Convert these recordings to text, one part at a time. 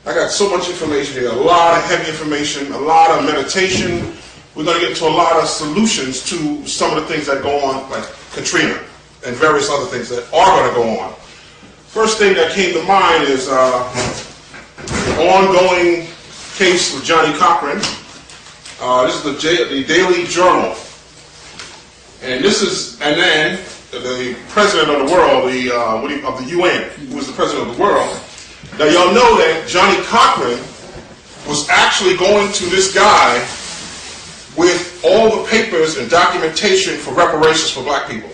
I got so much information here, a lot of heavy information, a lot of meditation. We're going to get to a lot of solutions to some of the things that go on, like Katrina and various other things that are going to go on. First thing that came to mind is the ongoing case with Johnny Cochran. This is the Daily Journal, and then the president of the world, of the UN, who was the president of the world. Now y'all know that Johnny Cochran was actually going to this guy with all the papers and documentation for reparations for black people.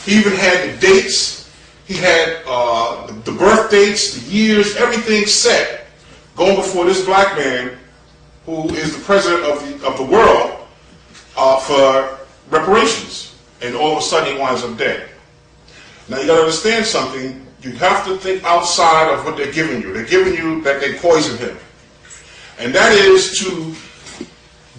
He even had the dates, he had the birth dates, the years, everything set, going before this black man who is the president of the world for reparations. And all of a sudden he winds up dead. Now you got to understand something. You have to think outside of what they're giving you. They're giving you that they poisoned him. And that is to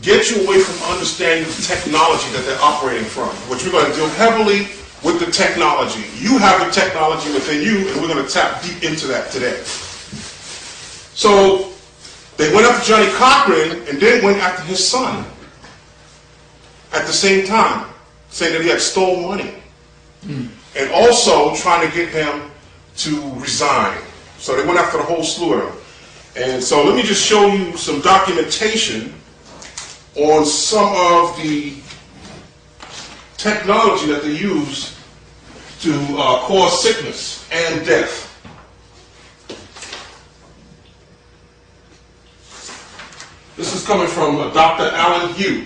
get you away from understanding the technology that they're operating from, which we're going to deal heavily with the technology. You have the technology within you, and we're going to tap deep into that today. So they went after Johnny Cochran and then went after his son at the same time, saying that he had stolen money. And also trying to get him to resign. So they went after the whole slew of them. And so let me just show you some documentation on some of the technology that they use to cause sickness and death. This is coming from Dr. Alan Hugh.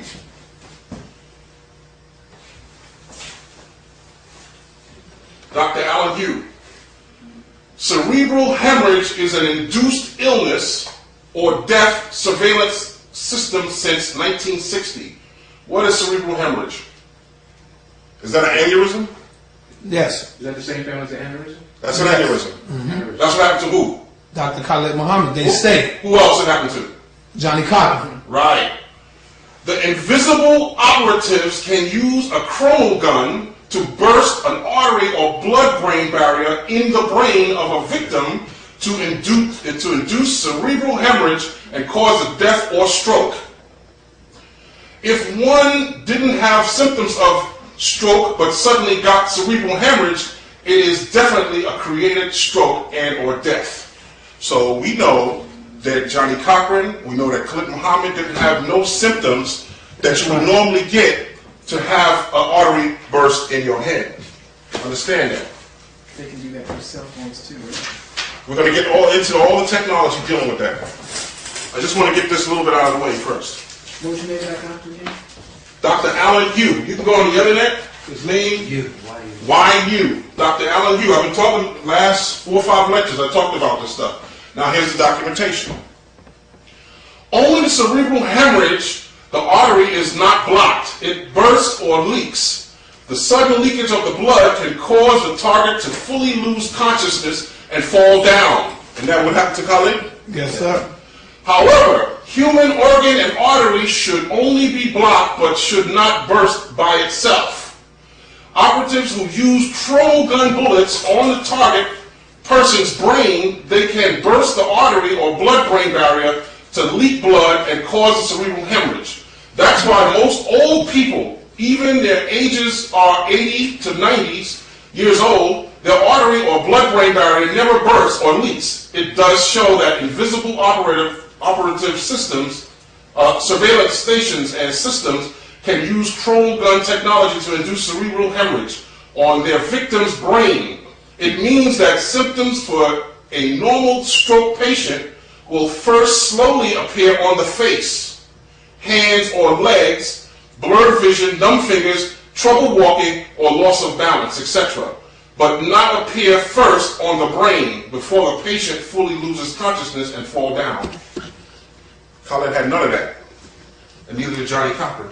Dr. Alan Hugh. Cerebral hemorrhage is an induced illness or death surveillance system since 1960. What is cerebral hemorrhage? Is that an aneurysm? Yes. Is that the same thing as an aneurysm? That's an aneurysm. Mm-hmm. That's what happened to who? Dr. Khalid Muhammad. They say. Who else it happened to? Johnny Cochran. Right. The invisible operatives can use a chromal gun to burst an artery or blood-brain barrier in the brain of a victim to induce cerebral hemorrhage and cause a death or stroke. If one didn't have symptoms of stroke but suddenly got cerebral hemorrhage, it is definitely a created stroke and or death. So we know that Johnny Cochran, we know that Khalid Muhammad didn't have no symptoms that you would normally get to have an artery burst in your head. Understand that? They can do that for cell phones too, right? We're going to get into all the technology dealing with that. I just want to get this a little bit out of the way first. What was your name of that doctor again? Dr. Alan Hugh. You can go on the internet. His name? YU. Dr. Alan Hugh. I've been talking last 4 or 5 lectures. I talked about this stuff. Now here's the documentation. Owing to cerebral hemorrhage, the artery is not blocked. It bursts or leaks. The sudden leakage of the blood can cause the target to fully lose consciousness and fall down. And that would happen to Khalid? Yes, sir. However, human organ and artery should only be blocked but should not burst by itself. Operatives who use chromal gun bullets on the target person's brain, they can burst the artery or blood-brain barrier to leak blood and cause a cerebral hemorrhage. That's why most old people, even their ages are 80 to 90 years old, their artery or blood-brain barrier never bursts or leaks. It does show that invisible operative systems, surveillance stations and systems can use chromal gun technology to induce cerebral hemorrhage on their victim's brain. It means that symptoms for a normal stroke patient will first slowly appear on the face, hands or legs, blurred vision, numb fingers, trouble walking, or loss of balance, etc., but not appear first on the brain before the patient fully loses consciousness and fall down. Khalid had none of that, and neither did Johnny Cochran.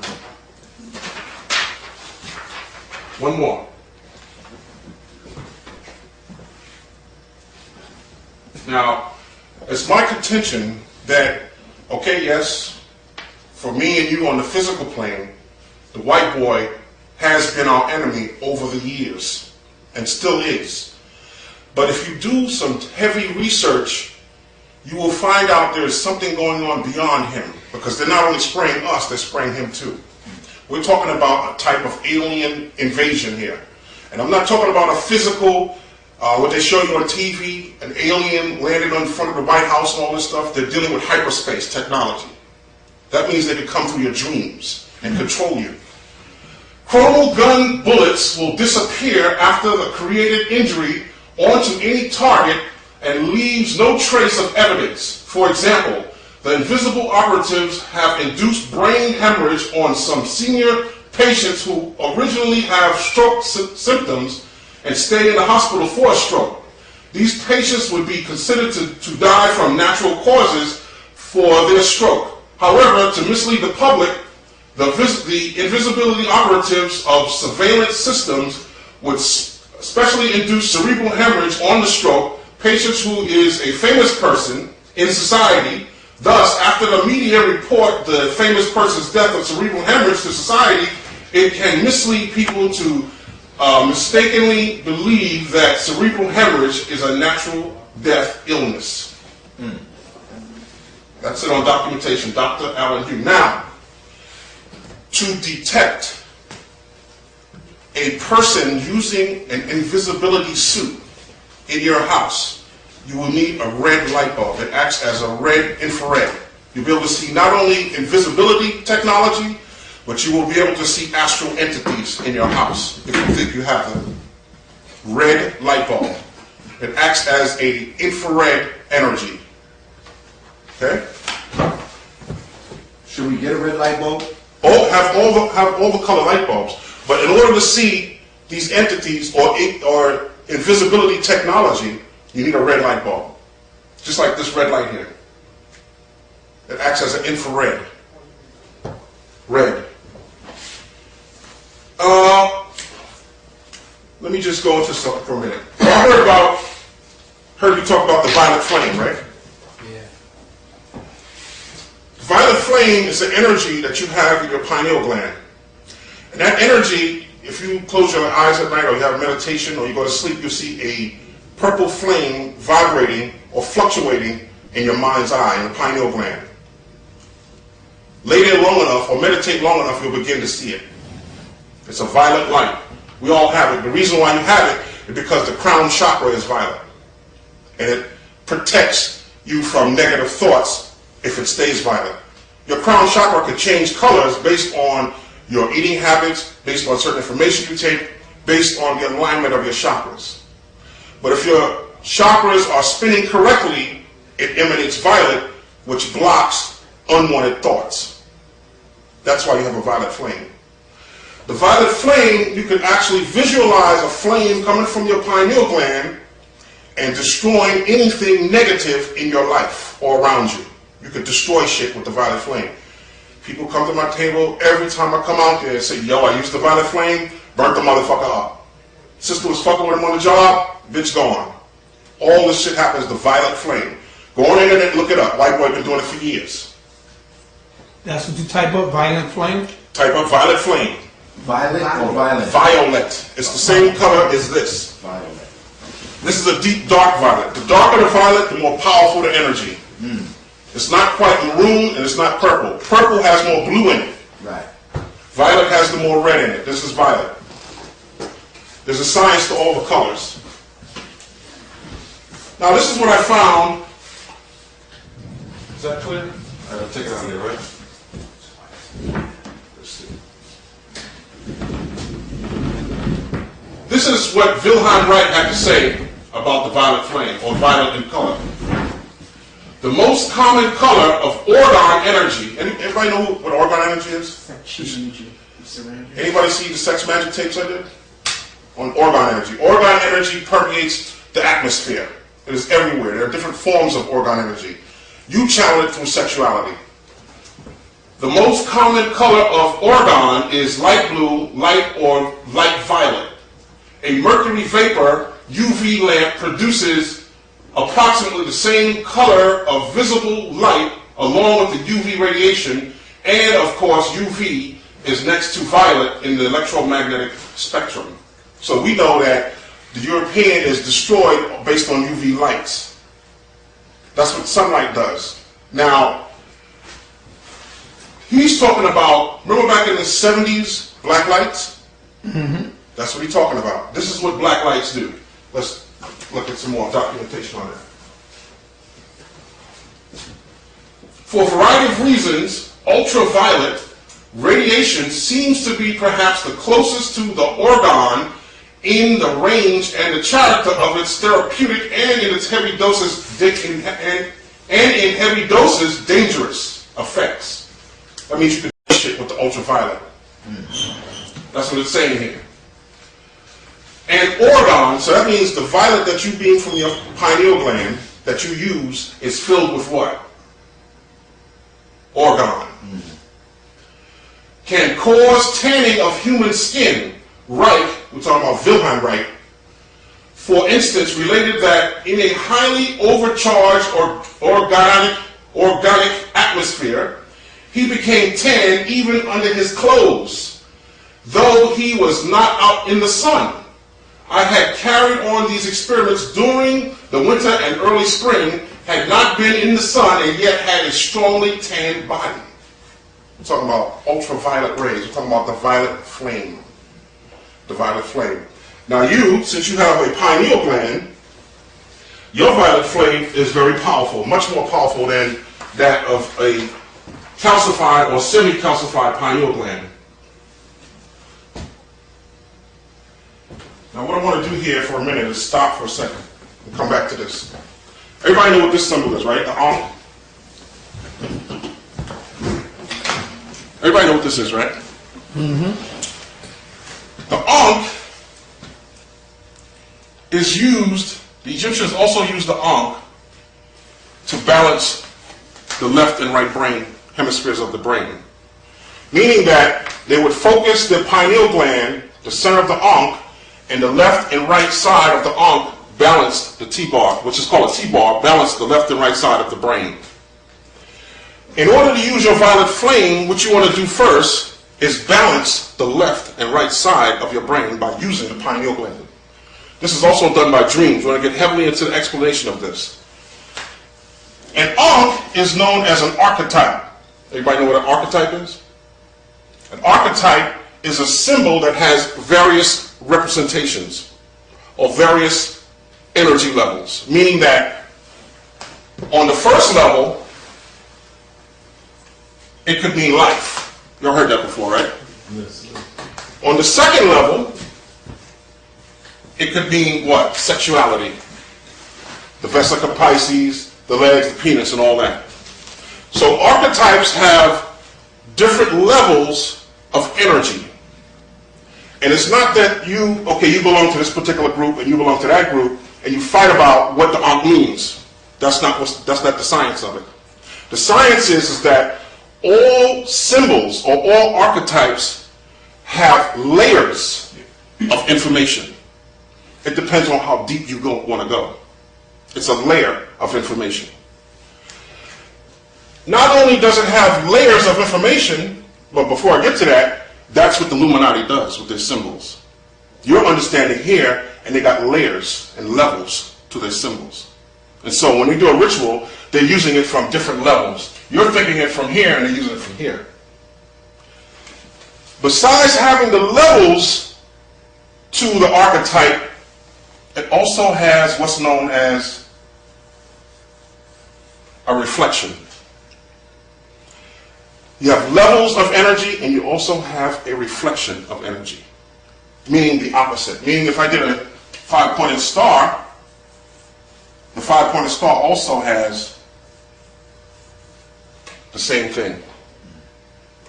One more. Now, it's my contention that, okay, yes, for me and you on the physical plane, the white boy has been our enemy over the years and still is. But if you do some heavy research, you will find out there's something going on beyond him, because they're not only spraying us, they're spraying him too. We're talking about a type of alien invasion here. And I'm not talking about a physical, what they show you on TV, an alien landed in front of the White House and all this stuff. They're dealing with hyperspace technology. That means they can come through your dreams and control you. Chromal gun bullets will disappear after the created injury onto any target and leaves no trace of evidence. For example, the invisible operatives have induced brain hemorrhage on some senior patients who originally have stroke symptoms and stay in the hospital for a stroke. These patients would be considered to die from natural causes for their stroke. However, to mislead the public, the invisibility operatives of surveillance systems would especially induce cerebral hemorrhage on the stroke patients who is a famous person in society. Thus, after the media report the famous person's death of cerebral hemorrhage to society, it can mislead people to mistakenly believe that cerebral hemorrhage is a natural death illness. That's it on documentation, Dr. Alan Hugh. Now, to detect a person using an invisibility suit in your house, you will need a red light bulb. It acts as a red infrared. You'll be able to see not only invisibility technology, but you will be able to see astral entities in your house if you think you have them. Red light bulb. It acts as an infrared energy. Okay? Should we get a red light bulb? Have all the color light bulbs. But in order to see these entities or invisibility technology, you need a red light bulb. Just like this red light here. It acts as an infrared. Red. Let me just go into something for a minute. I heard you talk about the violet flame, right? Yeah. Violet flame is the energy that you have in your pineal gland. And that energy, if you close your eyes at night or you have meditation or you go to sleep, you'll see a purple flame vibrating or fluctuating in your mind's eye, in the pineal gland. Lay there long enough or meditate long enough, you'll begin to see it. It's a violet light. We all have it. The reason why you have it is because the crown chakra is violet. And it protects you from negative thoughts if it stays violet. Your crown chakra could change colors based on your eating habits, based on certain information you take, based on the alignment of your chakras. But if your chakras are spinning correctly, it emanates violet, which blocks unwanted thoughts. That's why you have a violet flame. The violet flame, you can actually visualize a flame coming from your pineal gland and destroying anything negative in your life or around you. You could destroy shit with the violet flame. People come to my table every time I come out there and say, yo, I used the violet flame, burnt the motherfucker up. Sister was fucking with him on the job, bitch gone. All this shit happens, the violet flame. Go on the internet and look it up. White boy been doing it for years. That's what you type up, violent flame? Type up violet flame. Violet or violet? Violet. It's the same color as this. Violet. This is a deep dark violet. The darker the violet, the more powerful the energy. It's not quite maroon and it's not purple. Purple has more blue in it. Right. Violet has the more red in it. This is violet. There's a science to all the colors. Now this is what I found. Is that clear? I gotta take it out of there, right? Let's see. This is what Wilhelm Reich had to say about the violet flame, or violet in color. The most common color of orgone energy. Anybody know what orgone energy is? Anybody see the sex magic tapes I did? On orgone energy. Orgone energy permeates the atmosphere. It is everywhere. There are different forms of orgone energy. You channel it through sexuality. The most common color of orgone is light blue, light or light violet. A mercury vapor UV lamp produces approximately the same color of visible light along with the UV radiation, and of course UV is next to violet in the electromagnetic spectrum. So we know that The European is destroyed based on UV lights. That's what sunlight does. Now, he's talking about, remember back in the 70s, black lights? That's what he's talking about. This is what black lights do. Let's look at some more documentation on that. For a variety of reasons, ultraviolet radiation seems to be perhaps the closest to the orgone in the range and the character of its therapeutic and in its heavy doses in heavy doses dangerous effects. That means you can do shit with the ultraviolet. That's what it's saying here. And orgone, so that means the violet that you beam from your pineal gland that you use is filled with what? Orgone. Can cause tanning of human skin. Reich, we're talking about Wilhelm Reich, for instance, related that in a highly overcharged or organic atmosphere, he became tan even under his clothes, though he was not out in the sun. I had carried on these experiments during the winter and early spring, had not been in the sun, and yet had a strongly tanned body. We're talking about ultraviolet rays. We're talking about the violet flame. The violet flame. Now you, since you have a pineal gland, your violet flame is very powerful, much more powerful than that of a calcified or semi-calcified pineal gland. Now what I want to do here for a minute is stop for a second and come back to this. Everybody know what this symbol is, right? The ankh. Everybody know what this is, right? The ankh is used, the Egyptians also used the ankh to balance the left and right brain hemispheres of the brain. Meaning that they would focus their pineal gland, the center of the ankh, and the left and right side of the ankh balanced the T-bar, which is called a T-bar, balanced the left and right side of the brain. In order to use your violet flame, what you want to do first is balance the left and right side of your brain by using the pineal gland. This is also done by dreams. We're going to get heavily into the explanation of this. An ankh is known as an archetype. Everybody know what an archetype is? An archetype is a symbol that has various representations or various energy levels, meaning that on the first level, it could mean life. You all heard that before, right? Yes. On the second level, it could mean what? Sexuality. The vesica Pisces, the legs, the penis, and all that. So archetypes have different levels of energy. And it's not that you belong to this particular group and you belong to that group and you fight about what the ankh means. That's not the science of it. The science is that all symbols or all archetypes have layers of information. It depends on how deep you want to go. It's a layer of information. Not only does it have layers of information, but before I get to that, that's what the Illuminati does with their symbols. You're understanding here, and they got layers and levels to their symbols. And so when they do a ritual, they're using it from different levels. You're thinking it from here, and they're using it from here. Besides having the levels to the archetype, it also has what's known as a reflection. You have levels of energy, and you also have a reflection of energy. Meaning the opposite. Meaning if I did a five-pointed star, the five-pointed star also has the same thing,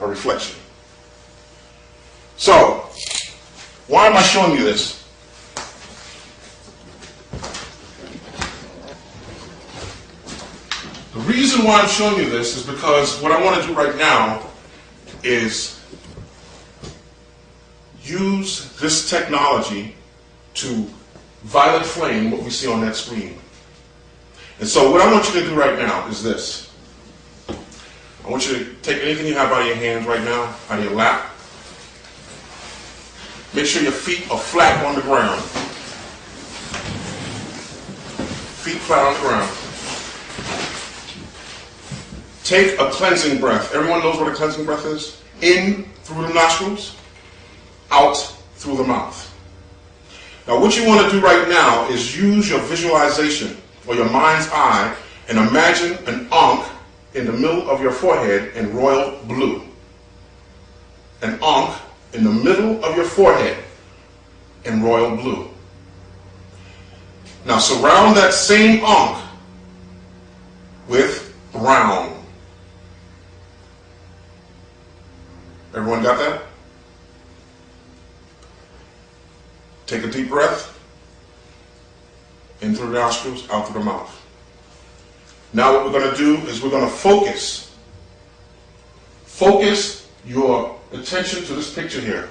a reflection. So, why am I showing you this? The reason why I'm showing you this is because what I want to do right now is use this technology to violet flame what we see on that screen. And so what I want you to do right now is this. I want you to take anything you have out of your hands right now, out of your lap. Make sure your feet are flat on the ground. Feet flat on the ground. Take a cleansing breath. Everyone knows what a cleansing breath is? In through the nostrils, out through the mouth. Now what you want to do right now is use your visualization or your mind's eye and imagine an ankh in the middle of your forehead in royal blue. An ankh in the middle of your forehead in royal blue. Now surround that same ankh with brown. Everyone got that? Take a deep breath. In through the nostrils, out through the mouth. Now what we're going to do is we're going to focus. Focus your attention to this picture here.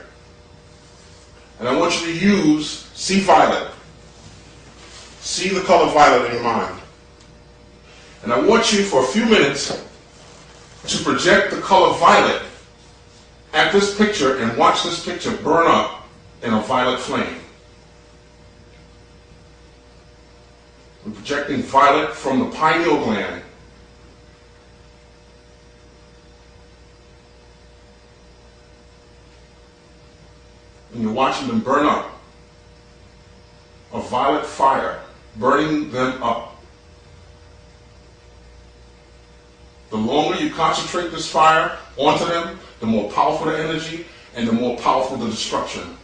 And I want you to see violet. See the color violet in your mind. And I want you for a few minutes to project the color violet at this picture and watch this picture burn up in a violet flame. We're projecting violet from the pineal gland. And you're watching them burn up. A violet fire, burning them up. The longer you concentrate this fire onto them, the more powerful the energy and the more powerful the destruction.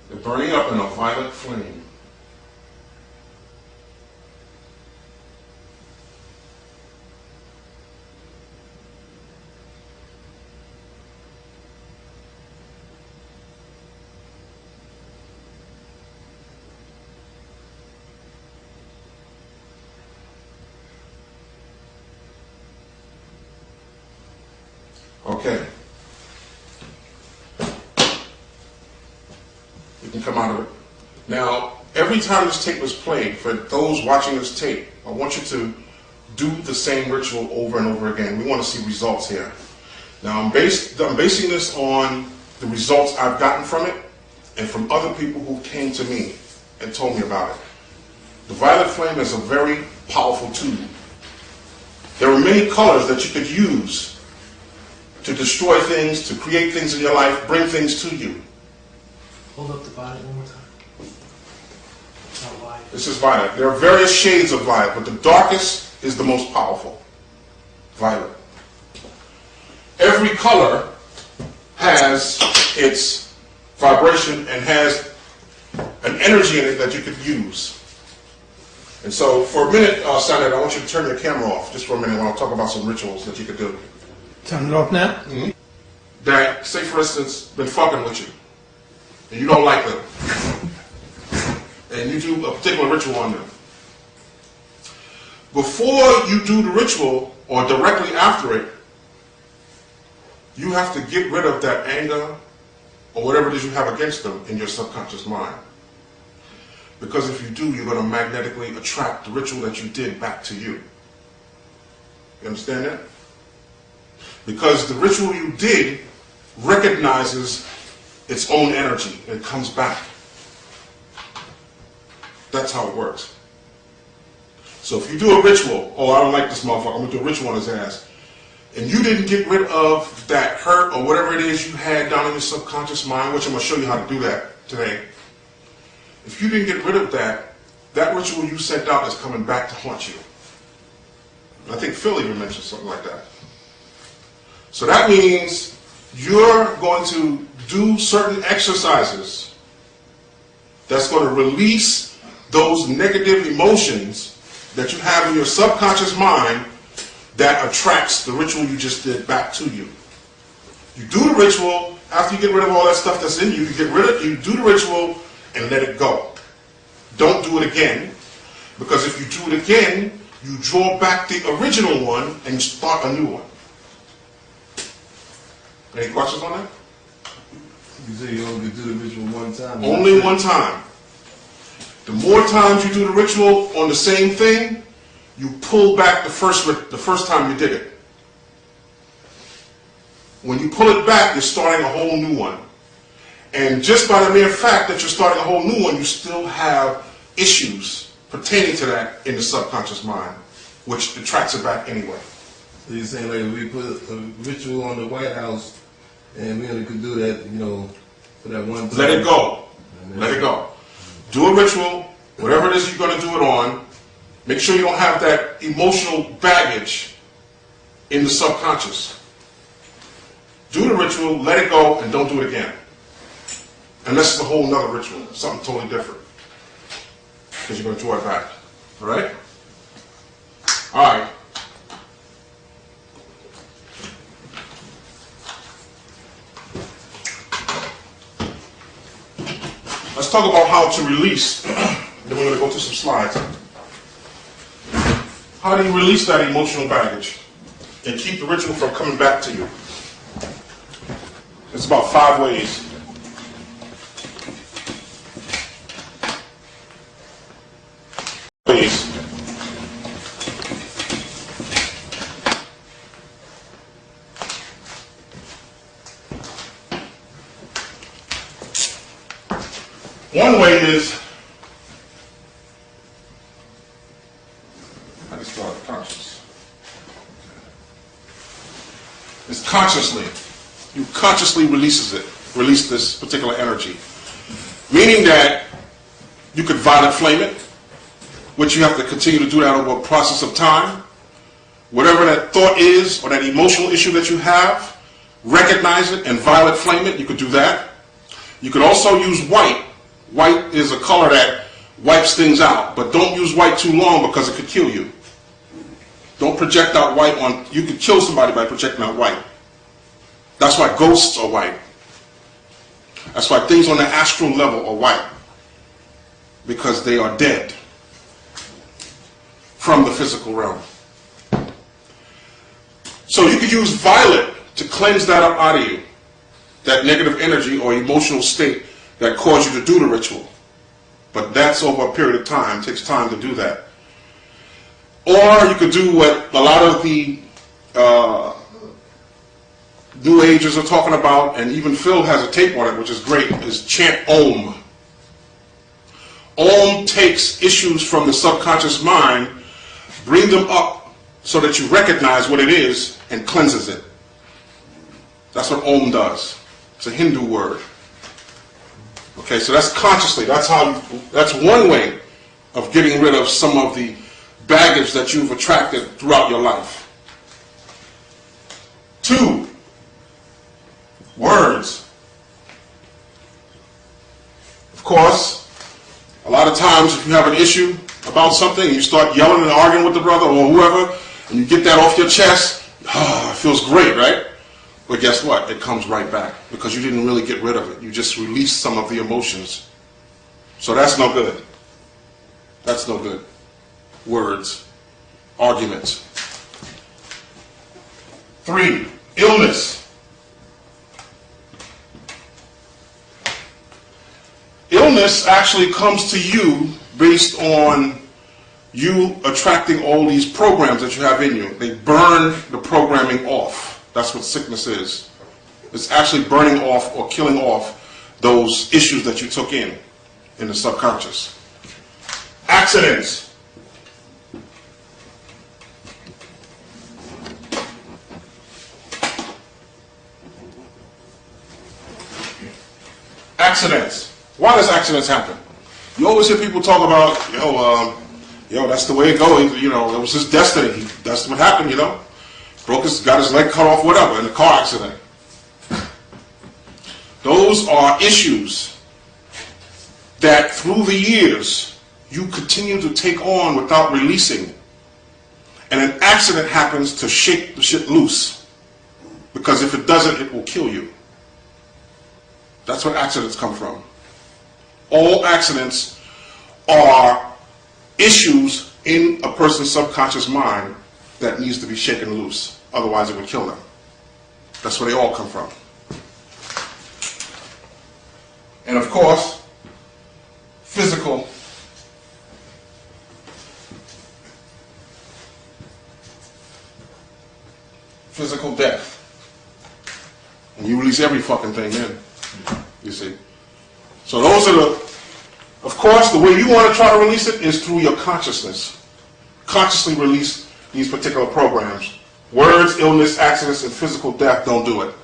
They're burning up in a violet flame. Okay. You can come out of it. Now, every time this tape was played, for those watching this tape, I want you to do the same ritual over and over again. We want to see results here. Now, I'm basing this on the results I've gotten from it and from other people who came to me and told me about it. The violet flame is a very powerful tool. There are many colors that you could use to destroy things, to create things in your life, bring things to you. Hold up the violet one more time. Not violet. This is violet. There are various shades of violet, but the darkest is the most powerful. Violet. Every color has its vibration and has an energy in it that you could use. And so for a minute, Senator, I want you to turn your camera off just for a minute when I'll talk about some rituals that you could do. Turn it off now? Mm-hmm. That, say for instance, been fucking with you, and you don't like them, and you do a particular ritual on them. Before you do the ritual, or directly after it, you have to get rid of that anger, or whatever it is you have against them in your subconscious mind. Because if you do, you're going to magnetically attract the ritual that you did back to you. You understand that? Because the ritual you did recognizes its own energy. It comes back. That's how it works. So if you do a ritual, oh, I don't like this motherfucker, I'm going to do a ritual on his ass, and you didn't get rid of that hurt or whatever it is you had down in your subconscious mind, which I'm going to show you how to do that today. If you didn't get rid of that, that ritual you sent out is coming back to haunt you. I think Phil even mentioned something like that. So that means you're going to do certain exercises that's going to release those negative emotions that you have in your subconscious mind that attracts the ritual you just did back to you. You do the ritual, after you get rid of all that stuff that's in you, you do the ritual and let it go. Don't do it again, because if you do it again, you draw back the original one and start a new one. Any questions on that? You say you only do the ritual one time? Only one time. The more times you do the ritual on the same thing, you pull back the first time you did it. When you pull it back, you're starting a whole new one. And just by the mere fact that you're starting a whole new one, you still have issues pertaining to that in the subconscious mind, which attracts it back anyway. So you're saying like if we put a ritual on the White House and we only could do that, for that one time. Let it go. Let it go. Do a ritual, whatever it is you're going to do it on. Make sure you don't have that emotional baggage in the subconscious. Do the ritual, let it go, and don't do it again. Unless it's a whole nother ritual, something totally different. Because you're going to draw it back. All right? All right. Let's talk about how to release. Then we're going to go through some slides. How do you release that emotional baggage and keep the ritual from coming back to you? It's about 5 ways. One way is, I just thought conscious. It's consciously. You consciously release this particular energy. Meaning that you could violet flame it, which you have to continue to do that over a process of time. Whatever that thought is or that emotional issue that you have, recognize it and violet flame it. You could do that. You could also use white. White is a color that wipes things out, but don't use white too long because it could kill you. Don't project out white on, you could kill somebody by projecting out white. That's why ghosts are white. That's why things on the astral level are white. Because they are dead from the physical realm. So you could use violet to cleanse that up out of you. That negative energy or emotional state that caused you to do the ritual. But that's over a period of time. It takes time to do that. Or you could do what a lot of the New Agers are talking about, and even Phil has a tape on it, which is great, is chant Om. Om takes issues from the subconscious mind, bring them up so that you recognize what it is, and cleanses it. That's what Om does. It's a Hindu word. Okay, so that's consciously. That's one way of getting rid of some of the baggage that you've attracted throughout your life. 2, words. Of course, a lot of times if you have an issue about something and you start yelling and arguing with the brother or whoever, and you get that off your chest, it feels great, right? But guess what? It comes right back because you didn't really get rid of it. You just released some of the emotions. So that's no good. That's no good. Words. Arguments. 3, illness. Illness actually comes to you based on you attracting all these programs that you have in you. They burn the programming off. That's what sickness is. It's actually burning off or killing off those issues that you took in the subconscious. Accidents. Accidents. Why does accidents happen? You always hear people talk about, that's the way it goes. It was his destiny. That's what happened, got his leg cut off, whatever, in a car accident. Those are issues that through the years you continue to take on without releasing. And an accident happens to shake the shit loose. Because if it doesn't, it will kill you. That's where accidents come from. All accidents are issues in a person's subconscious mind that needs to be shaken loose. Otherwise it would kill them. That's where they all come from. And of course, physical death. And you release every fucking thing then, you see. So those are the, of course, the way you want to try to release it is through your consciousness. Consciously release these particular programs. Words, illness, accidents, and physical death don't do it.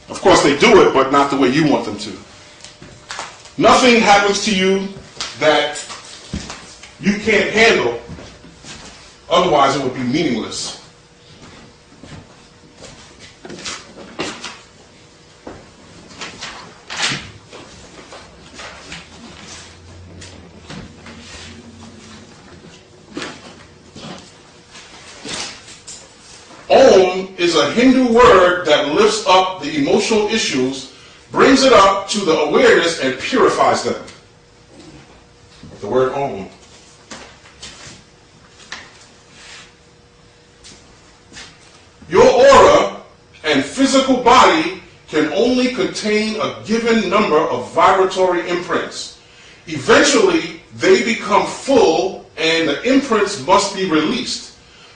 Of course they do it, but not the way you want them to. Nothing happens to you that you can't handle, otherwise it would be meaningless. Om is a Hindu word that lifts up the emotional issues, brings it up to the awareness, and purifies them. The word Om. Your aura and physical body can only contain a given number of vibratory imprints. Eventually, they become full and the imprints must be released.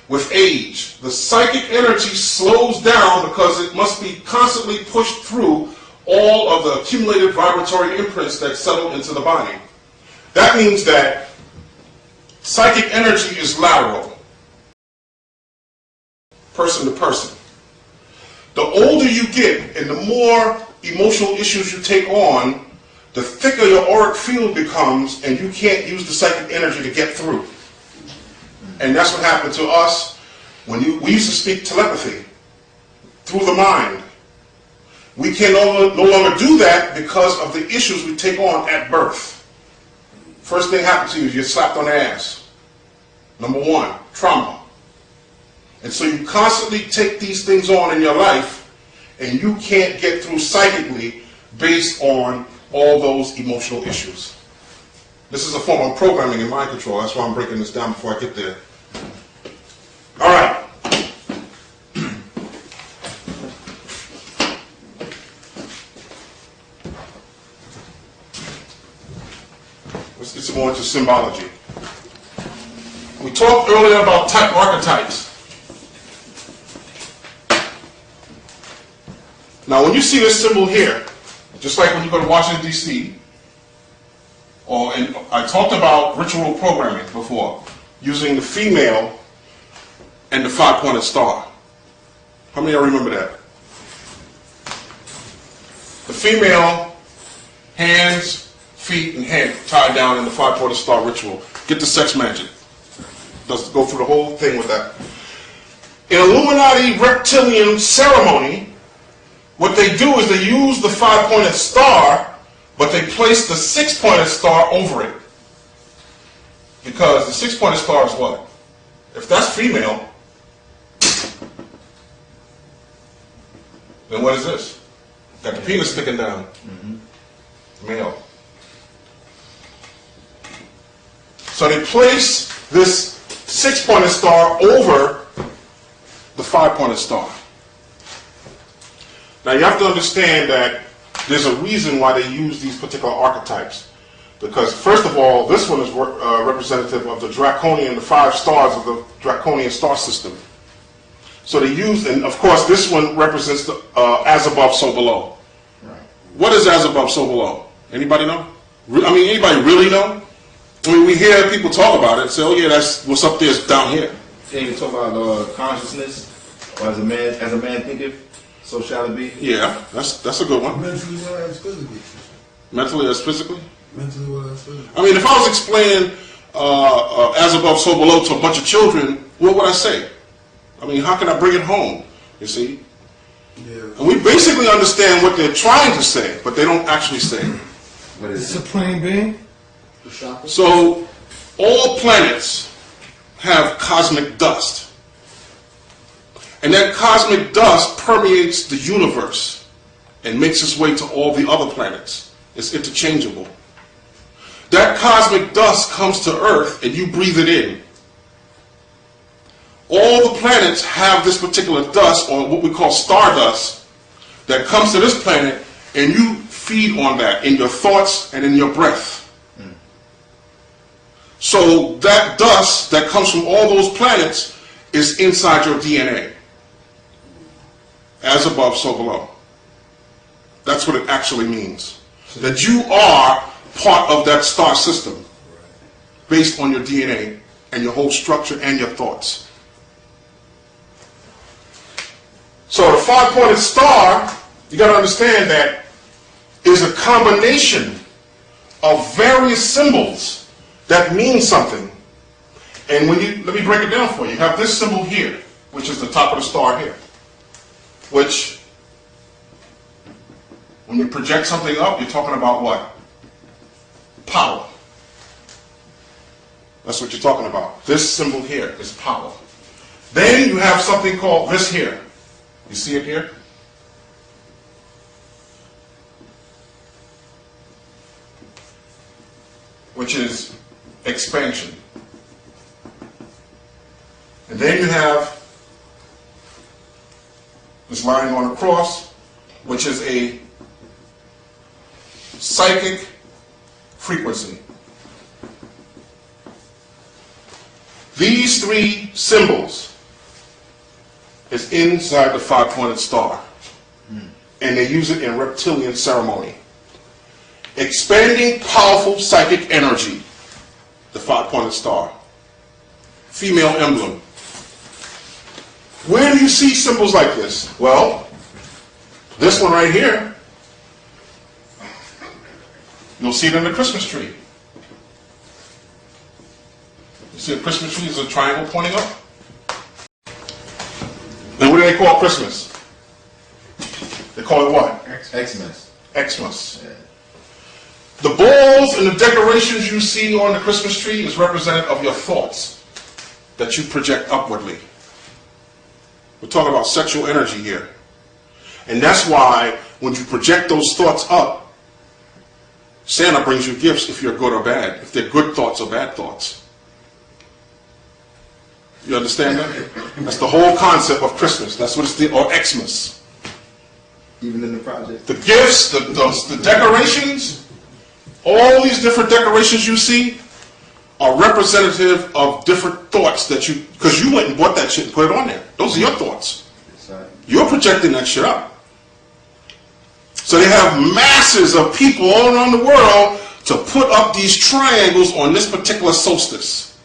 With age, the psychic energy slows down because it must be constantly pushed through all of the accumulated vibratory imprints that settle into the body. That means that psychic energy is lateral, person to person. The older you get and the more emotional issues you take on, the thicker your auric field becomes and you can't use the psychic energy to get through. And that's what happened to us when we used to speak telepathy through the mind. We can no longer do that because of the issues we take on at birth. First thing happened to you is you're slapped on the ass. Number one, trauma. And so you constantly take these things on in your life and you can't get through psychically based on all those emotional issues. This is a form of programming and mind control. That's why I'm breaking this down before I get there. All right. Let's get some more into symbology. We talked earlier about type archetypes. Now, when you see this symbol here, just like when you go to Washington, D.C., and I talked about ritual programming before, using the female and the five-pointed star. How many of you remember that? The female, hands, feet, and head tied down in the five-pointed star ritual. Get the sex magic. Does go through the whole thing with that. In Illuminati reptilian ceremony, what they do is they use the five-pointed star, but they place the six-pointed star over it. Because the six-pointed star is what? If that's female, then what is this? Got the penis sticking down. Male. So they place this six-pointed star over the five-pointed star. Now you have to understand that there's a reason why they use these particular archetypes. Because first of all, this one is representative of the draconian, the five stars of the draconian star system. So they use, and of course this one represents the as above, so below. Right. What is as above, so below? Anybody know? I mean, anybody really know? I mean, we hear people talk about it and say, oh yeah, that's what's up there is down here. Can you talk about consciousness, or as a man thinketh, so shall it be? Yeah, that's a good one. Mentally as physically. Mentally as physically? Mentally as physically. I mean, if I was explaining as above, so below to a bunch of children, what would I say? I mean, how can I bring it home, you see? Yeah. And we basically understand what they're trying to say, but they don't actually say it. What is it? Supreme being? So, all planets have cosmic dust. And that cosmic dust permeates the universe and makes its way to all the other planets. It's interchangeable. That cosmic dust comes to Earth and you breathe it in. All the planets have this particular dust, or what we call stardust, that comes to this planet, and you feed on that in your thoughts and in your breath. So that dust that comes from all those planets is inside your DNA. as above, so below. That's what it actually means. That you are part of that star system based on your DNA and your whole structure and your thoughts. So the five-pointed star, you got to understand that, is a combination of various symbols that mean something. And when you, let me break it down for you. You have this symbol here, which is the top of the star here, which, when you project something up, you're talking about what? Power. That's what you're talking about. This symbol here is power. Then you have something called this here. You see it here? Which is expansion. And then you have this line going across, which is a psychic frequency. These three symbols is inside the five-pointed star. And they use it in reptilian ceremony. Expanding powerful psychic energy, the five-pointed star. Female emblem. Where do you see symbols like this? Well, this one right here, you'll see it in the Christmas tree. You see a Christmas tree is a triangle pointing up? And what do they call Christmas? They call it what? Xmas. Xmas. Yeah. The balls and the decorations you see on the Christmas tree is representative of your thoughts that you project upwardly. We're talking about sexual energy here. And that's why when you project those thoughts up, Santa brings you gifts if you're good or bad, if they're good thoughts or bad thoughts. You understand that? That's the whole concept of Christmas. That's what it's or Xmas. Even in the project. The gifts, the decorations, all these different decorations you see are representative of different thoughts that you, because you went and bought that shit and put it on there. Those are your thoughts. You're projecting that shit up. So they have masses of people all around the world to put up these triangles on this particular solstice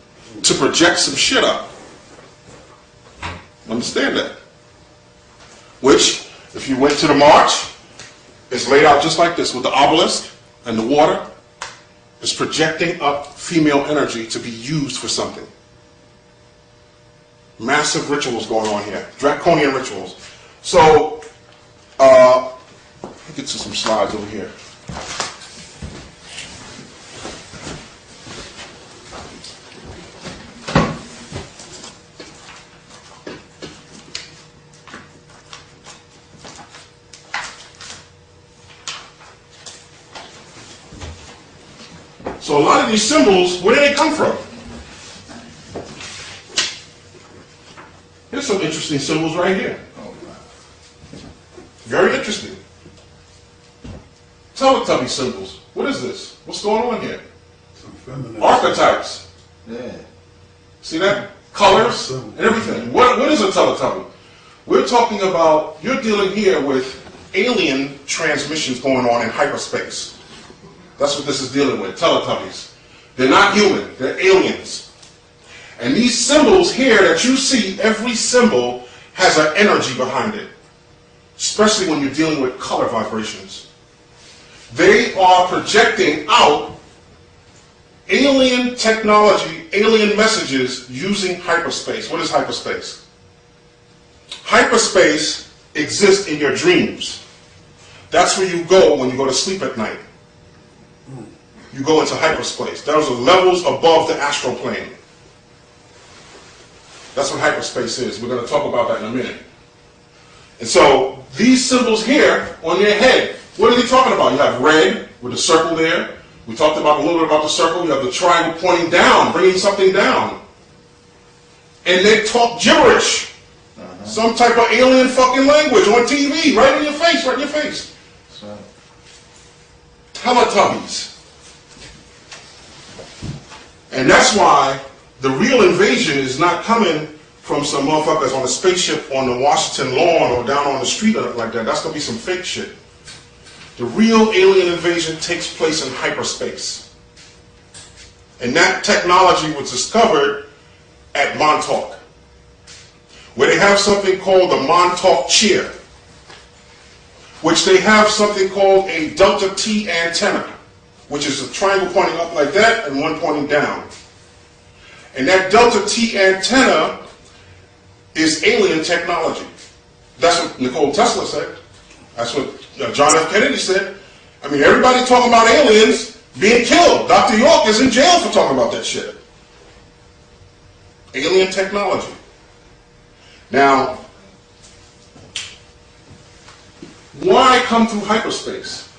to project some shit up. Understand that? Which, if you went to the march, it's laid out just like this with the obelisk and the water. It's projecting up female energy to be used for something. Massive rituals going on here. Draconian rituals. So, let me get to some slides over here. So a lot of these symbols, where do they come from? Here's some interesting symbols right here. Very interesting. Teletubby symbols. What is this? What's going on here? Archetypes. Yeah. See that? Colors and everything. What is a Teletubby? We're talking about, you're dealing here with alien transmissions going on in hyperspace. That's what this is dealing with, Teletubbies. They're not human, they're aliens. And these symbols here that you see, every symbol has an energy behind it. Especially when you're dealing with color vibrations. They are projecting out alien technology, alien messages using hyperspace. What is hyperspace? Hyperspace exists in your dreams. That's where you go when you go to sleep at night. You go into hyperspace. Those are levels above the astral plane. That's what hyperspace is. We're going to talk about that in a minute. And so, these symbols here on your head, what are they talking about? You have red with a circle there. We talked about a little bit about the circle. You have the triangle pointing down, bringing something down. And they talk gibberish. Some type of alien fucking language on TV, right in your face, right in your face. Teletubbies. And that's why the real invasion is not coming from some motherfuckers on a spaceship on the Washington lawn or down on the street or like that. That's going to be some fake shit. The real alien invasion takes place in hyperspace. And that technology was discovered at Montauk, where they have something called the Montauk chair, which they have something called a delta T antenna, which is a triangle pointing up like that and one pointing down. And that delta T antenna is alien technology. That's what Nikola Tesla said. That's what John F. Kennedy said. I mean, everybody talking about aliens being killed. Dr. York is in jail for talking about that shit. Alien technology. Now, why come through hyperspace?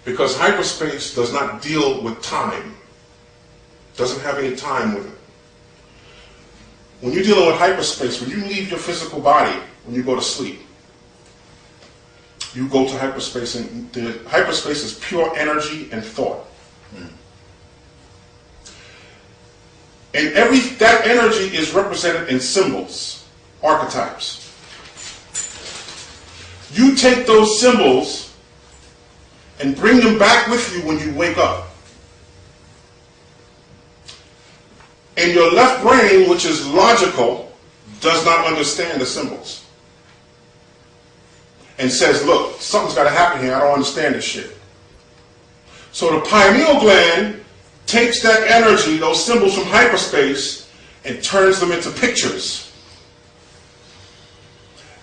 Because hyperspace does not deal with time. Doesn't have any time with it. When you're dealing with hyperspace, when you leave your physical body, when you go to sleep, you go to hyperspace, and the hyperspace is pure energy and thought. And that energy is represented in symbols, archetypes. You take those symbols and bring them back with you when you wake up. And your left brain, which is logical, does not understand the symbols. And says, look, something's got to happen here. I don't understand this shit. So the pineal gland takes that energy, those symbols from hyperspace, and turns them into pictures.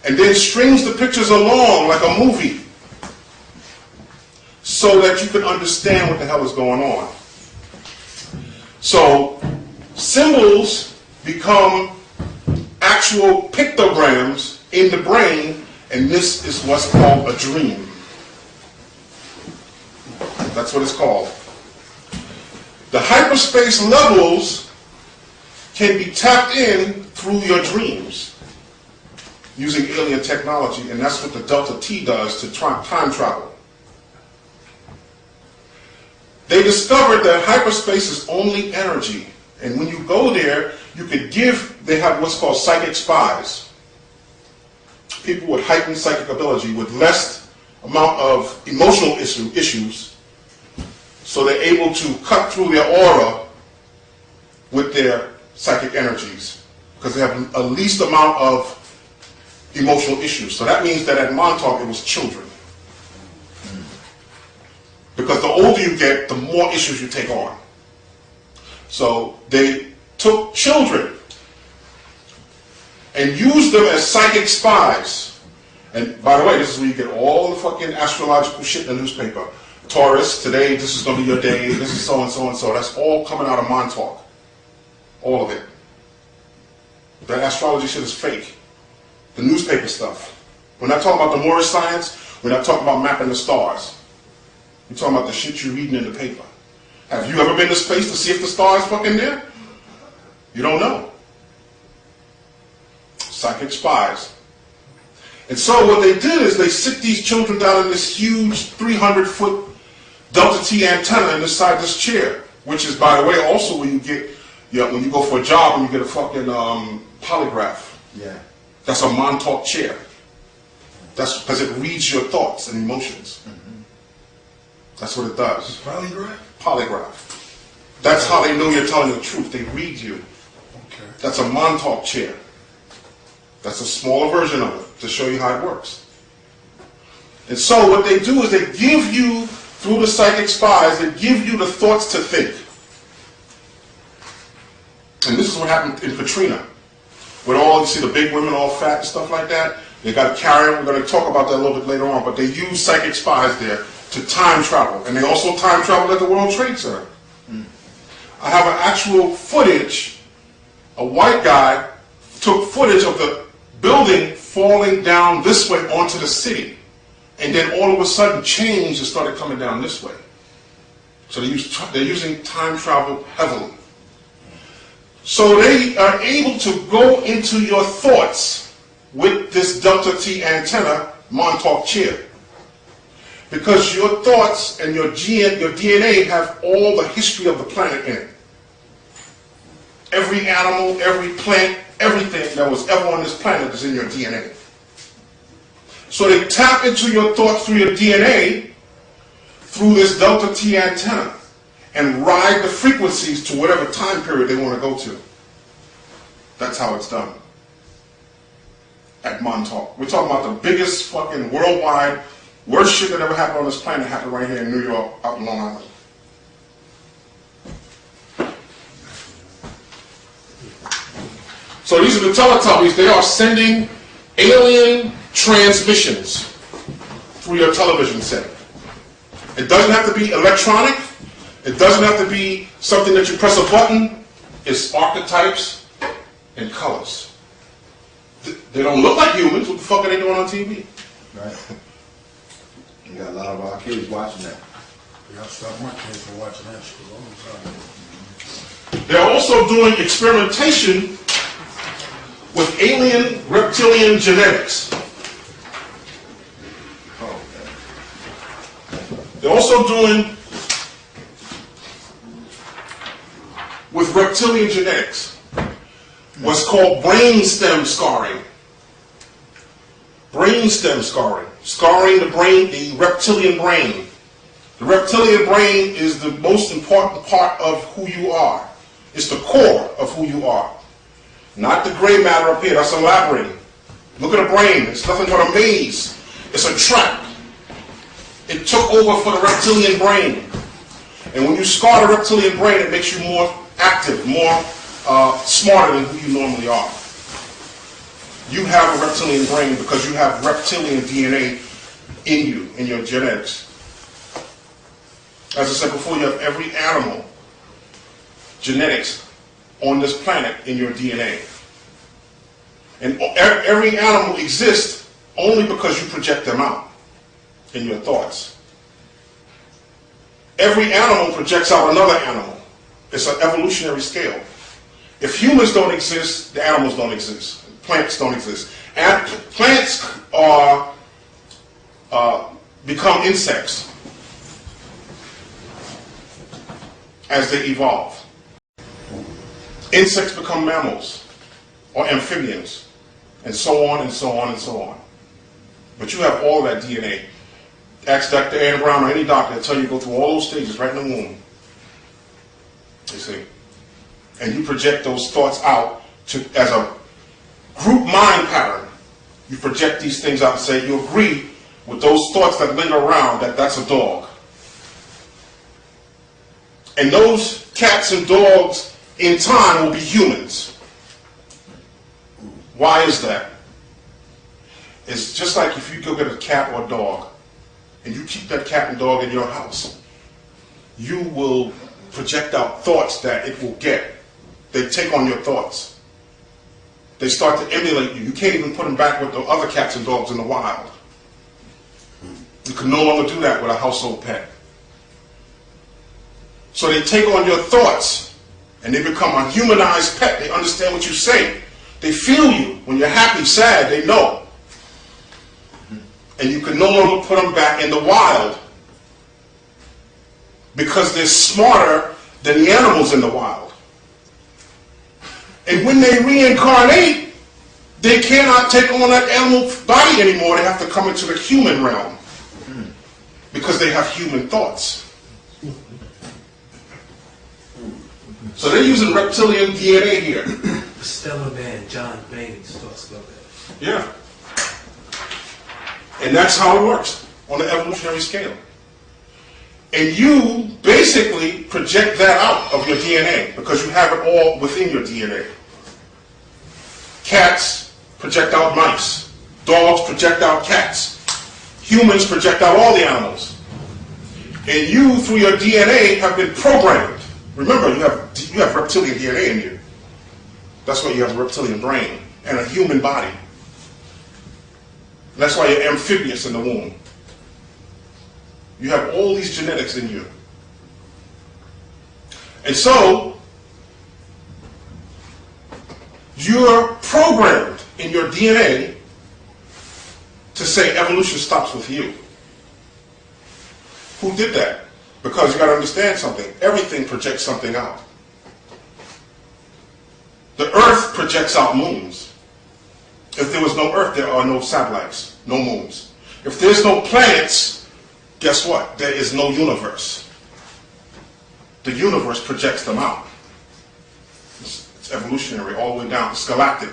And then strings the pictures along like a movie so that you can understand what the hell is going on. So symbols become actual pictograms in the brain, and this is what's called a dream. That's what it's called. The hyperspace levels can be tapped in through your dreams using alien technology, and that's what the delta T does to time travel. They discovered that hyperspace is only energy, and when you go there, you could they have what's called psychic spies. People with heightened psychic ability with less amount of emotional issues, so they're able to cut through their aura with their psychic energies because they have a least amount of emotional issues. So that means that at Montauk it was children. Because the older you get, the more issues you take on. So they took children and used them as psychic spies. And by the way, this is where you get all the fucking astrological shit in the newspaper. Taurus, today this is going to be your day, this is so and so and so. That's all coming out of Montauk. All of it. That astrology shit is fake. The newspaper stuff. We're not talking about the Moorish science, we're not talking about mapping the stars. We're talking about the shit you're reading in the paper. Have you ever been to space to see if the star is fucking there? You don't know. Psychic spies. And so what they did is they sit these children down in this huge 300-foot delta T antenna inside this chair, which is, by the way, also where you get, when you go for a job and you get a fucking polygraph. Yeah. That's a Montauk chair. That's because it reads your thoughts and emotions. Mm-hmm. That's what it does. Polygraph? Polygraph. That's how they know you're telling the truth. They read you. Okay. That's a Montauk chair. That's a smaller version of it to show you how it works. And so what they do is they give you, through the psychic spies, they give you the thoughts to think. And this is what happened in Katrina. With all, you see the big women all fat and stuff like that, they got to carry them. We're going to talk about that a little bit later on, but they use psychic spies there to time travel. And they also time travel at the World Trade Center. I have an actual footage. A white guy took footage of the building falling down this way onto the city. And then all of a sudden changed and started coming down this way. So they're using time travel heavily. So they are able to go into your thoughts with this delta T antenna Montauk chair. Because your thoughts and your DNA have all the history of the planet in it. Every animal, every plant, everything that was ever on this planet is in your DNA. So they tap into your thoughts through your DNA through this delta T antenna and ride the frequencies to whatever time period they want to go to. That's how it's done at Montauk. We're talking about the biggest fucking worldwide, worst shit that ever happened on this planet happened right here in New York, out in Long Island. So these are the Teletubbies. They are sending alien transmissions through your television set. It doesn't have to be electronic. It doesn't have to be something that you press a button. It's archetypes and colors. They don't look like humans. What the fuck are they doing on TV? Right. You got a lot of our kids watching that. Y'all stop my kids from watching that shit all the time. They're also doing experimentation with alien reptilian genetics. Oh, They're also doing with reptilian genetics what's called brainstem scarring. Brainstem scarring. Scarring the brain, the reptilian brain. The reptilian brain is the most important part of who you are. It's the core of who you are. Not the gray matter up here, that's elaborating. Look at the brain, it's nothing but a maze. It's a trap. It took over for the reptilian brain. And when you scar the reptilian brain, it makes you more active, more smarter than who you normally are. You have a reptilian brain because you have reptilian DNA in you, in your genetics. As I said before, you have every animal genetics on this planet in your DNA. And every animal exists only because you project them out in your thoughts. Every animal projects out another animal. It's an evolutionary scale. If humans don't exist, the animals don't exist. Plants don't exist. And plants are become insects as they evolve. Insects become mammals or amphibians, and so on and so on and so on. But you have all that DNA. Ask Dr. Ann Brown or any doctor, they'll tell you to go through all those stages right in the womb. You see? And you project those thoughts out as a group mind pattern. You project these things out and say you agree with those thoughts that linger around that that's a dog. And those cats and dogs in time will be humans. Why is that? It's just like if you go get a cat or a dog and you keep that cat and dog in your house, you will project out thoughts that it will get. They take on your thoughts. They start to emulate you. You can't even put them back with the other cats and dogs in the wild. You can no longer do that with a household pet. So they take on your thoughts and they become a humanized pet. They understand what you say. They feel you. When you're happy, sad, they know. And you can no longer put them back in the wild because they're smarter than the animals in the wild. And when they reincarnate, they cannot take on that animal body anymore. They have to come into the human realm because they have human thoughts. So they're using reptilian DNA here. The stellar man, John Baines, talks about that. Yeah. And that's how it works on the evolutionary scale. And you basically project that out of your DNA because you have it all within your DNA. Cats project out mice. Dogs project out cats. Humans project out all the animals. And you, through your DNA, have been programmed. Remember, you have reptilian DNA in you. That's why you have a reptilian brain and a human body. That's why you're amphibious in the womb. You have all these genetics in you. And so, you're programmed in your DNA to say evolution stops with you. Who did that? Because you got to understand something. Everything projects something out. The the Earth projects out moons. If there was no Earth, there are no satellites, no moons. If there's no planets, guess what? There is no universe. The universe projects them out. It's evolutionary all the way down. It's galactic.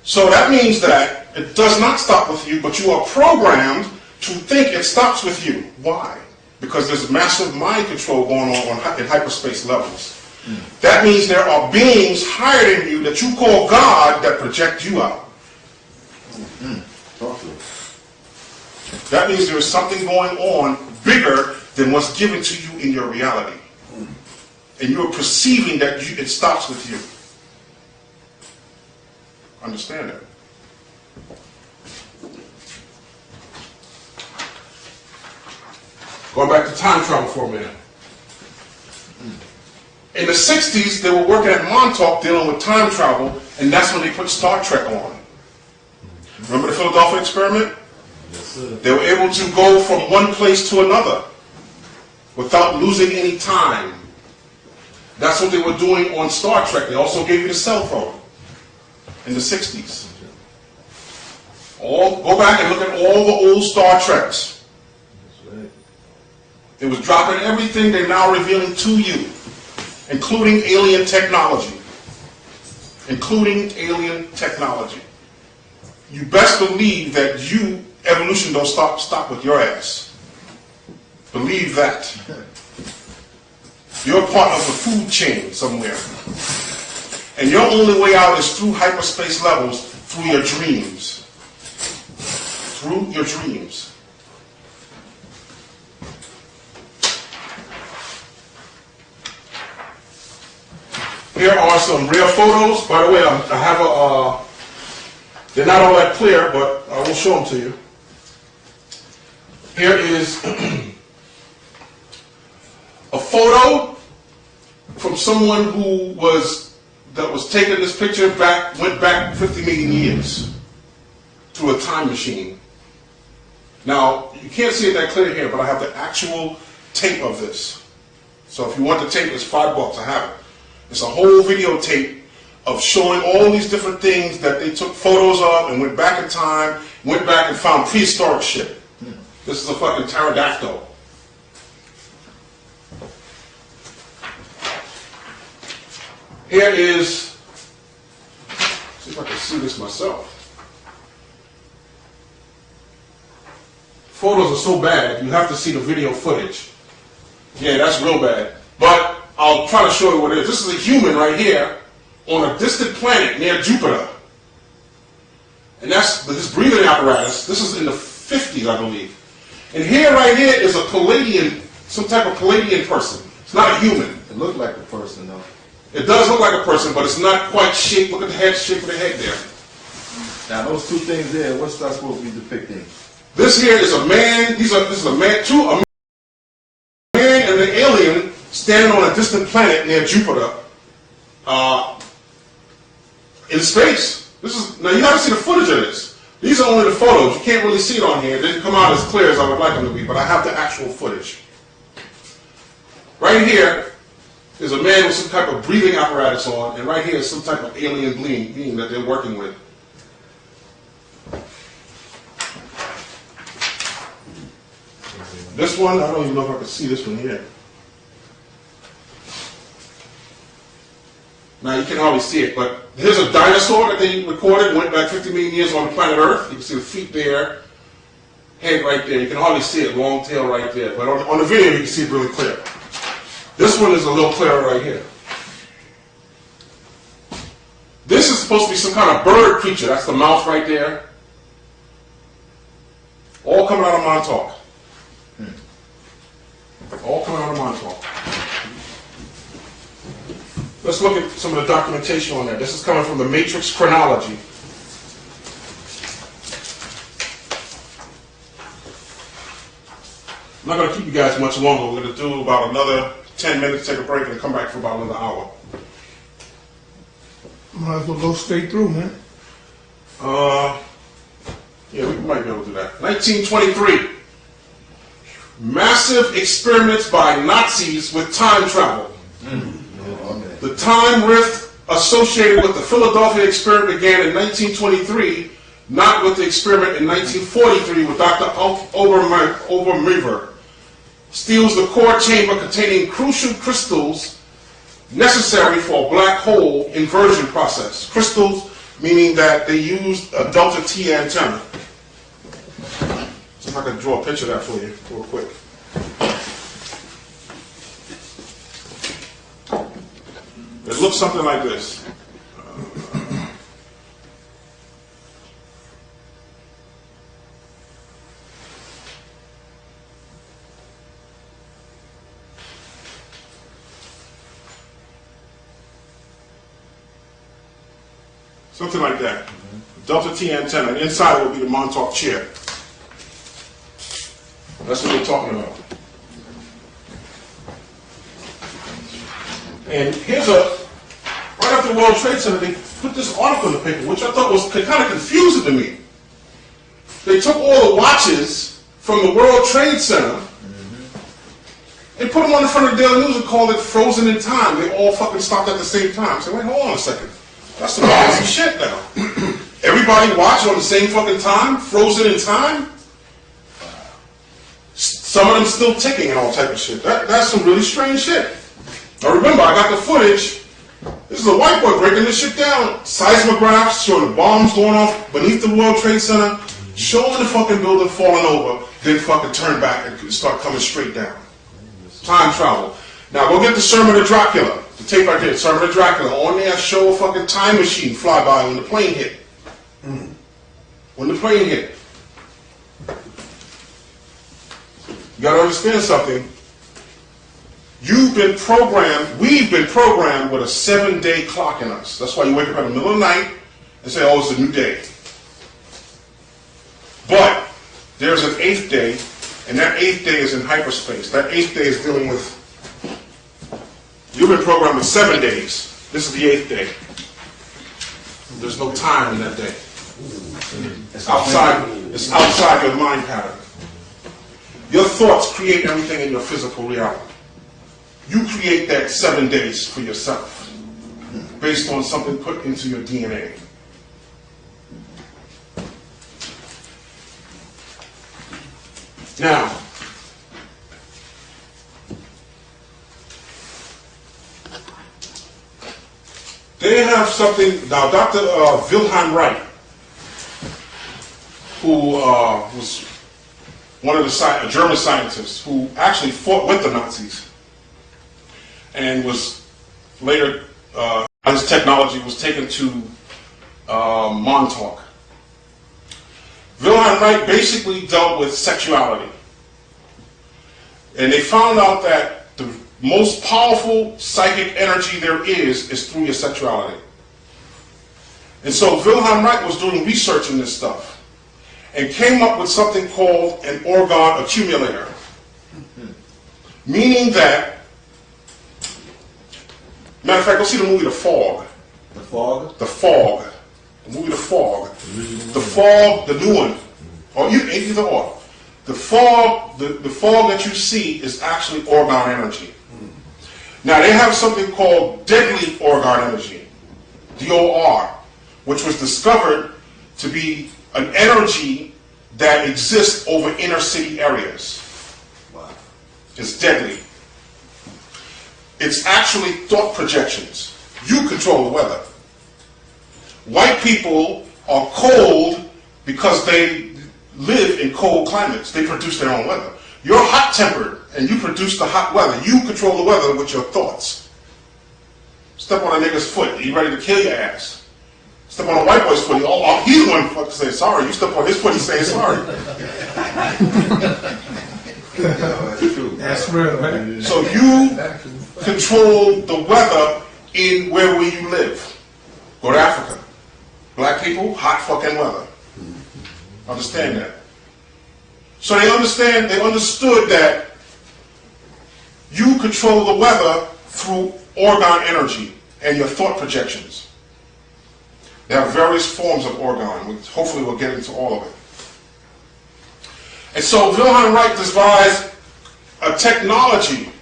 So that means that it does not stop with you, but you are programmed to think it stops with you. Why? Because there's massive mind control going on in hyperspace levels. That means there are beings higher than you that you call God that project you out. Talk to us. That means there is something going on bigger than what's given to you in your reality. And you're perceiving that it stops with you. Understand that. Going back to time travel for a minute. In the 60s, they were working at Montauk dealing with time travel, and that's when they put Star Trek on. Remember the Philadelphia experiment? Yes, sir. They were able to go from one place to another without losing any time. That's what they were doing on Star Trek. They also gave you the cell phone in the 60s. Go back and look at all the old Star Treks. That's right. It was dropping everything they're now revealing to you, including alien technology. Including alien technology. You best believe that evolution don't stop with your ass. Believe that. You're part of the food chain somewhere. And your only way out is through hyperspace levels, through your dreams. Through your dreams. Here are some rare photos. By the way, I have they're not all that clear, but I will show them to you. Here is a photo from someone that was taking this picture went back 50 million years to a time machine. Now, you can't see it that clear here, but I have the actual tape of this. So if you want the tape, it's $5. I have it. It's a whole videotape of showing all these different things that they took photos of and went back in time, went back and found prehistoric shit. This is a fucking pterodactyl. Here is, see if I can see this myself. Photos are so bad, you have to see the video footage. Yeah, that's real bad. But I'll try to show you what it is. This is a human right here on a distant planet near Jupiter. And that's his breathing apparatus. This is in the 50s, I believe. And here, right here, is a Palladian, some type of Palladian person. It's not a human. It looked like a person, though. It does look like a person, but it's not quite shaped. Look at the head, shape of the head there. Now, those two things there, what's that supposed to be depicting? This here is a man. This is a man. A man and an alien standing on a distant planet near Jupiter, in space. Now you got to see the footage of this. These are only the photos. You can't really see it on here. It didn't come out as clear as I would like them to be, but I have the actual footage. Right here is a man with some type of breathing apparatus on, and right here is some type of alien being that they're working with. This one, I don't even know if I can see this one here. Now you can hardly see it, but here's a dinosaur that they recorded, went back 50 million years on planet Earth. You can see the feet there, head right there. You can hardly see it, long tail right there. But on the video you can see it really clear. This one is a little clearer right here. This is supposed to be some kind of bird creature. That's the mouth right there. All coming out of Montauk. All coming out of Montauk. Let's look at some of the documentation on that. This is coming from the Matrix Chronology. I'm not going to keep you guys much longer. We're going to do about another 10 minutes, take a break, and come back for about another hour. Might as well go straight through, man. Yeah, we might be able to do that. 1923. Massive experiments by Nazis with time travel. The The time rift associated with the Philadelphia experiment began in 1923, not with the experiment in 1943 with Dr. Obermeyer. Steals the core chamber containing crucial crystals necessary for a black hole inversion process. Crystals meaning that they used a delta T antenna. So if I could draw a picture of that for you real quick. It looks something like this. Something like that. Delta T antenna. And inside will be the Montauk chair. That's what we're talking about. And here's right after the World Trade Center, they put this article in the paper, which I thought was kind of confusing to me. They took all the watches from the World Trade Center and put them on the front of the Daily News and called it Frozen in Time. They all fucking stopped at the same time. So wait, hold on a second. That's some crazy shit now. Everybody watch on the same fucking time? Frozen in time? Some of them still ticking and all type of shit. That's some really strange shit. Now remember, I got the footage. This is a white boy breaking this shit down. Seismographs showing the bombs going off beneath the World Trade Center, showing the fucking building falling over, then fucking turn back and start coming straight down. Time travel. Now go get the Sermon of Dracula. The tape I did, Sermon of Dracula. On there, show a fucking time machine fly by when the plane hit. When the plane hit. You gotta understand something. We've been programmed with a 7-day clock in us. That's why you wake up in the middle of the night and say, oh, it's a new day. But there's an 8th day, and that 8th day is in hyperspace. That 8th day is dealing with, you've been programmed with 7 days. This is the 8th day. There's no time in that day. It's outside your mind pattern. Your thoughts create everything in your physical reality. You create that 7 days for yourself based on something put into your DNA. Now, they have something, now Dr. Wilhelm Reich, who was one of a German scientists who actually fought with the Nazis and was later, his technology was taken to Montauk. Wilhelm Reich basically dealt with sexuality. And they found out that the most powerful psychic energy there is through your sexuality. And so Wilhelm Reich was doing research in this stuff and came up with something called an orgone accumulator. Meaning that, matter of fact, go see the movie The Fog. The Fog? The Fog. The movie The Fog. The Fog, the new one. Or either or. The fog that you see is actually orgone energy. Now they have something called deadly orgone energy, DOR, which was discovered to be an energy that exists over inner city areas. Wow. It's deadly. It's actually thought projections. You control the weather. White people are cold because they live in cold climates. They produce their own weather. You're hot-tempered and you produce the hot weather. You control the weather with your thoughts. Step on a nigga's foot, he's ready to kill your ass. Step on a white boy's foot, he's the one to say sorry. You step on his foot, he's saying sorry. That's real, man. So you control the weather in where you live. Go to Africa. Black people, hot fucking weather. Understand that. So they understood that you control the weather through orgone energy and your thought projections. There are various forms of orgone, which hopefully we'll get into all of it. And so Wilhelm Reich devised a technology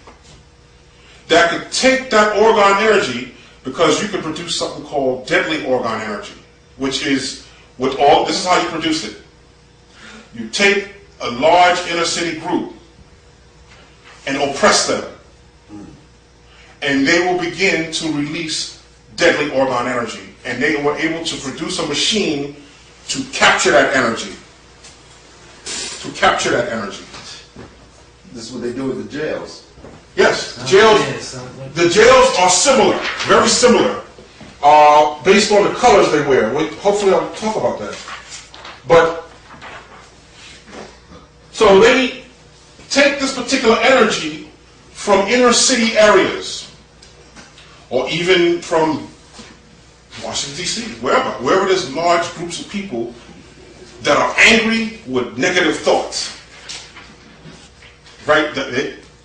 that could take that orgone energy because you can produce something called deadly orgone energy, which is this is how you produce it. You take a large inner city group and oppress them, and they will begin to release deadly orgone energy, and they were able to produce a machine to capture that energy. This is what they do with the jails. Yes, the jails are similar, very similar, based on the colors they wear. Hopefully I'll talk about that. But, so they take this particular energy from inner city areas, or even from Washington, D.C., wherever there's large groups of people that are angry with negative thoughts. Right?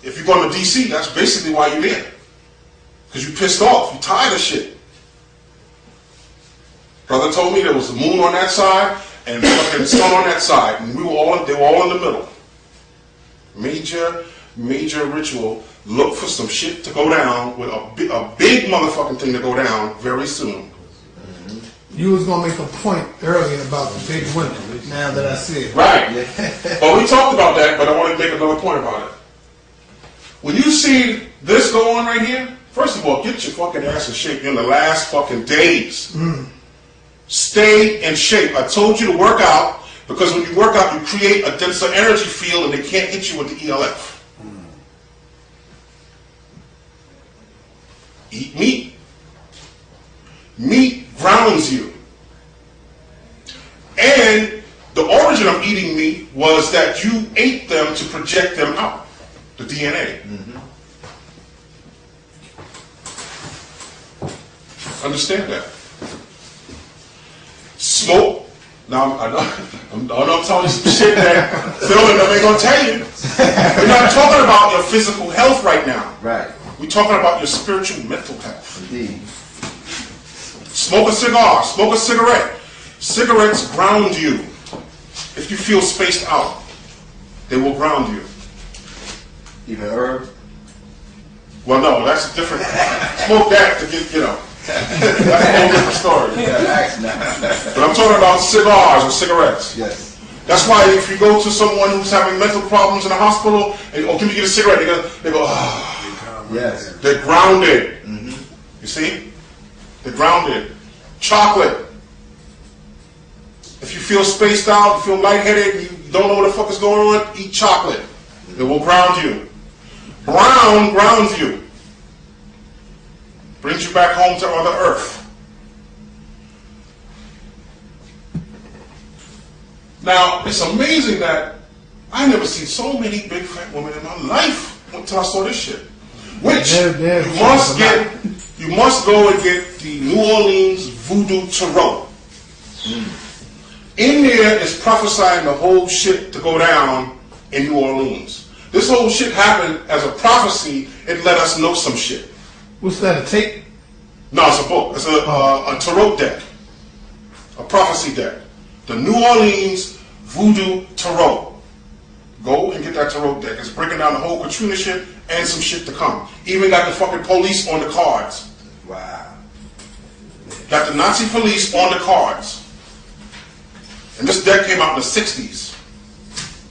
If you're going to D.C., that's basically why you're there. Because you're pissed off. You're tired of shit. Brother told me there was a moon on that side and fucking sun on that side, and they were all in the middle. Major ritual. Look for some shit to go down, with a big motherfucking thing to go down very soon. You was gonna make a point earlier about the big women. Now that I see it, Right. Well, we talked about that, but I want to make another point about it. When you see this go on right here, first of all, get your fucking ass in shape in the last fucking days. Stay in shape. I told you to work out, because when you work out, you create a denser energy field, and they can't hit you with the ELF. Eat meat. Meat grounds you. And the origin of eating meat was that you ate them to project them out, the DNA. Understand that. Smoke. Now, I know I'm telling you some shit that Phil and them ain't gonna tell you. We're not talking about your physical health right now. Right. We're talking about your spiritual, mental health. Indeed. Smoke a cigar, smoke a cigarette. Cigarettes ground you. If you feel spaced out, they will ground you. Even herb. Well, no, that's different. Smoke that to get, that's a whole different story. But I'm talking about cigars or cigarettes. Yes. That's why if you go to someone who's having mental problems in the hospital, and can you get a cigarette? They go, ah. Yes. They're grounded. You see? They're grounded. Chocolate. If you feel spaced out, you feel lightheaded, you don't know what the fuck is going on, eat chocolate. It will ground you. Brown grounds you. Brings you back home to Mother Earth. Now, it's amazing that I never seen so many big fat women in my life until I saw this shit. Which you must go and get the New Orleans Voodoo Tarot. In there is prophesying the whole shit to go down in New Orleans. This whole shit happened as a prophecy. It let us know some shit. what's that? A tape? No, it's a book. It's a tarot deck, a prophecy deck. The New Orleans Voodoo Tarot. Go and get that tarot deck. It's breaking down the whole Katrina shit and some shit to come. Even got the fucking police on the cards. Wow. Got the Nazi police on the cards. And this deck came out in the 60s.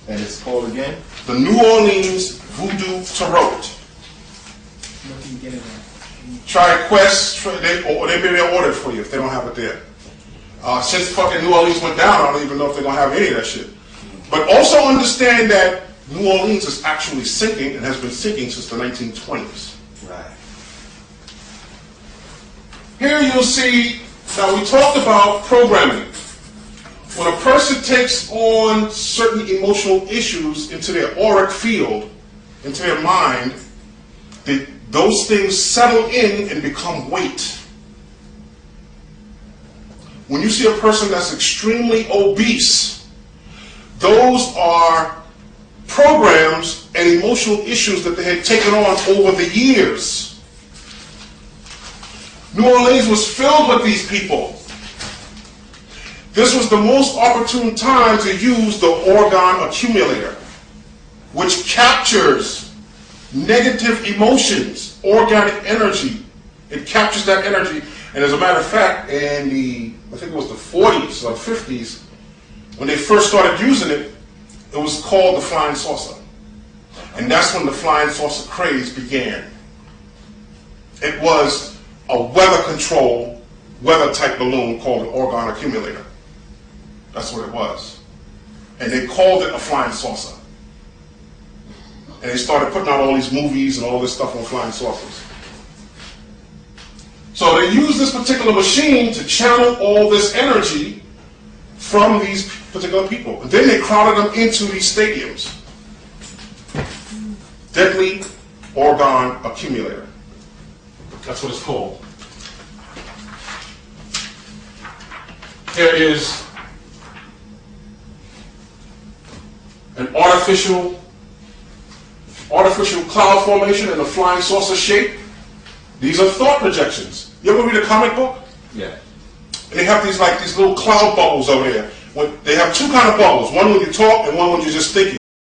And it's called again? The New Orleans Voodoo Tarot. Where can you get it at? Try Quest, they maybe order it for you if they don't have it there. Since fucking New Orleans went down, I don't even know if they're going to have any of that shit. But also understand that New Orleans is actually sinking and has been sinking since the 1920s. Right. Here you'll see, now we talked about programming. When a person takes on certain emotional issues into their auric field, into their mind, those things settle in and become weight. When you see a person that's extremely obese, those are programs and emotional issues that they had taken on over the years. New Orleans was filled with these people. This was the most opportune time to use the orgone accumulator, which captures negative emotions, organic energy, It captures that energy. And as a matter of fact, in the, I think it was the 40s or 50s, when they first started using it, it was called the flying saucer. And that's when the flying saucer craze began. It was a weather control, weather type balloon called an orgone accumulator. That's what it was. And they called it a flying saucer. And they started putting out all these movies and all this stuff on flying saucers. So they used this particular machine to channel all this energy from these particular people. And then they crowded them into these stadiums. Deadly orgone accumulator. That's what it's called. There is an artificial cloud formation in a flying saucer shape. These are thought projections. You ever read a comic book? Yeah. And they have these little cloud bubbles over there. They have two kind of bubbles. One when you talk and one when you're just thinking.